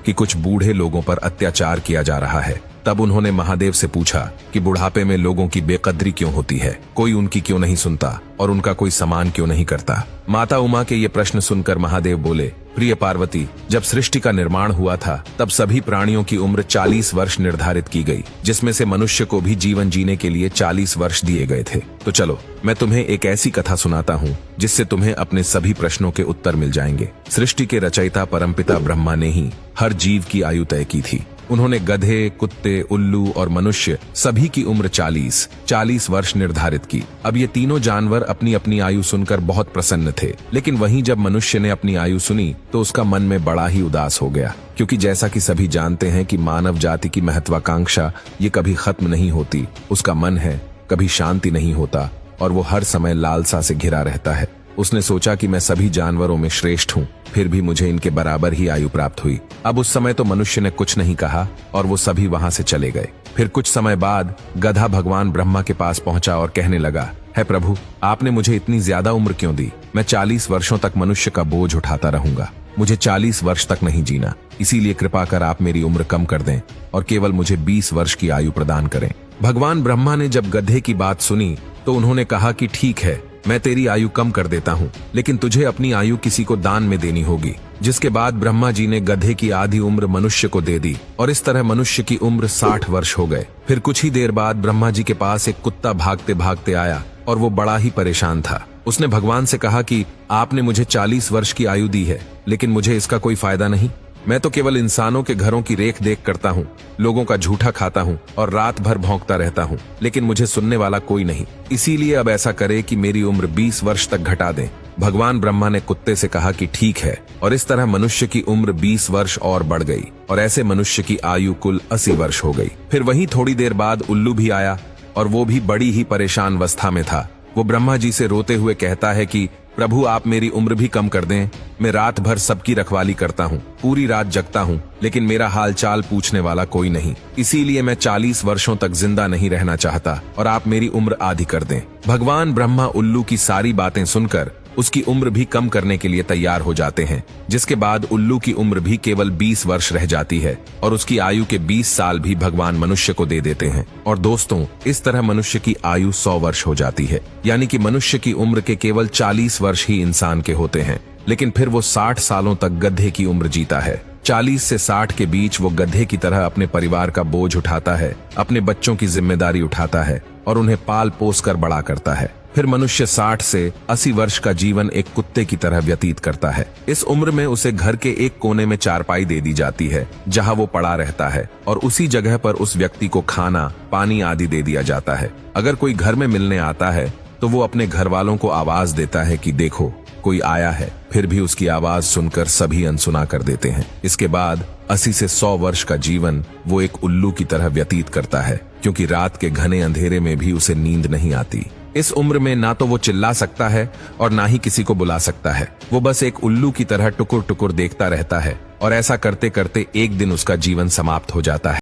कि कुछ बूढ़े लोगों पर अत्याचार किया जा रहा है। तब उन्होंने महादेव से पूछा कि बुढ़ापे में लोगों की बेकदरी क्यों होती है, कोई उनकी क्यों नहीं सुनता और उनका कोई सम्मान क्यों नहीं करता। माता उमा के ये प्रश्न सुनकर महादेव बोले, प्रिय पार्वती, जब सृष्टि का निर्माण हुआ था तब सभी प्राणियों की उम्र 40 वर्ष निर्धारित की गई, जिसमें से मनुष्य को भी जीवन जीने के लिए 40 वर्ष दिए गए थे। तो चलो मैं तुम्हें एक ऐसी कथा सुनाता हूँ जिससे तुम्हें अपने सभी प्रश्नों के उत्तर मिल जाएंगे। सृष्टि के रचयिता परमपिता ब्रह्मा ने ही हर जीव की आयु तय की थी। उन्होंने गधे, कुत्ते, उल्लू और मनुष्य सभी की उम्र 40 वर्ष निर्धारित की। अब ये तीनों जानवर अपनी अपनी आयु सुनकर बहुत प्रसन्न थे, लेकिन वहीं जब मनुष्य ने अपनी आयु सुनी तो उसका मन में बड़ा ही उदास हो गया, क्योंकि जैसा कि सभी जानते हैं कि मानव जाति की महत्वाकांक्षा ये कभी खत्म नहीं होती। उसका मन है कभी शांति नहीं होता और वो हर समय लालसा से घिरा रहता है। उसने सोचा कि मैं सभी जानवरों में श्रेष्ठ हूँ, फिर भी मुझे इनके बराबर ही आयु प्राप्त हुई। अब उस समय तो मनुष्य ने कुछ नहीं कहा और वो सभी वहां से चले गए। फिर कुछ समय बाद गधा भगवान ब्रह्मा के पास पहुंचा और कहने लगा, है प्रभु, आपने मुझे इतनी ज्यादा उम्र क्यों दी? मैं 40 वर्षों तक मनुष्य का बोझ उठाता रहूंगा, मुझे 40 वर्ष तक नहीं जीना, इसीलिए कृपा कर आप मेरी उम्र कम कर दें और केवल मुझे 20 वर्ष की आयु प्रदान करें। भगवान ब्रह्मा ने जब गधे की बात सुनी तो उन्होंने कहा कि ठीक है, मैं तेरी आयु कम कर देता हूँ, लेकिन तुझे अपनी आयु किसी को दान में देनी होगी। जिसके बाद ब्रह्मा जी ने गधे की आधी उम्र मनुष्य को दे दी और इस तरह मनुष्य की उम्र 60 वर्ष हो गए। फिर कुछ ही देर बाद ब्रह्मा जी के पास एक कुत्ता भागते भागते आया और वो बड़ा ही परेशान था। उसने भगवान से कहा कि आपने मुझे 40 वर्ष की आयु दी है, लेकिन मुझे इसका कोई फायदा नहीं। मैं तो केवल इंसानों के घरों की रेख देख करता हूँ, लोगों का झूठा खाता हूँ और रात भर भौंकता रहता हूँ, लेकिन मुझे सुनने वाला कोई नहीं। इसीलिए अब ऐसा करे कि मेरी उम्र 20 वर्ष तक घटा दें। भगवान ब्रह्मा ने कुत्ते से कहा कि ठीक है, और इस तरह मनुष्य की उम्र 20 वर्ष और बढ़ गई और ऐसे मनुष्य की आयु कुल 80 वर्ष हो गई। फिर वहीं थोड़ी देर बाद उल्लू भी आया और वो भी बड़ी ही परेशान अवस्था में था। वो ब्रह्मा जी से रोते हुए कहता है कि प्रभु, आप मेरी उम्र भी कम कर दें। मैं रात भर सबकी रखवाली करता हूँ, पूरी रात जगता हूँ, लेकिन मेरा हाल चाल पूछने वाला कोई नहीं। इसीलिए मैं 40 वर्षों तक जिंदा नहीं रहना चाहता और आप मेरी उम्र आधी कर दें। भगवान ब्रह्मा उल्लू की सारी बातें सुनकर उसकी उम्र भी कम करने के लिए तैयार हो जाते हैं, जिसके बाद उल्लू की उम्र भी केवल 20 वर्ष रह जाती है और उसकी आयु के 20 साल भी भगवान मनुष्य को दे देते हैं। और दोस्तों, इस तरह मनुष्य की आयु 100 वर्ष हो जाती है, यानी कि मनुष्य की उम्र के केवल 40 वर्ष ही इंसान के होते हैं, लेकिन फिर वो 60 सालों तक गधे की उम्र जीता है। 40 से 60 के बीच वो गधे की तरह अपने परिवार का बोझ उठाता है, अपने बच्चों की जिम्मेदारी उठाता है और उन्हें पाल पोस कर बड़ा करता है। फिर मनुष्य 60 से 80 वर्ष का जीवन एक कुत्ते की तरह व्यतीत करता है। इस उम्र में उसे घर के एक कोने में चारपाई दे दी जाती है जहां वो पड़ा रहता है और उसी जगह पर उस व्यक्ति को खाना, पानी आदि दे दिया जाता है। अगर कोई घर में मिलने आता है तो वो अपने घर वालों को आवाज देता है कि देखो, कोई आया है। फिर भी उसकी आवाज सुनकर सभी अनसुना कर देते हैं। इसके बाद 80 से 100 वर्ष का जीवन वो एक उल्लू की तरह व्यतीत करता है, क्योंकि रात के घने अंधेरे में भी उसे नींद नहीं आती। इस उम्र में ना तो वो चिल्ला सकता है और ना ही किसी को बुला सकता है। वो बस एक उल्लू की तरह टुकुर टुकुर देखता रहता है और ऐसा करते करते एक दिन उसका जीवन समाप्त हो जाता है।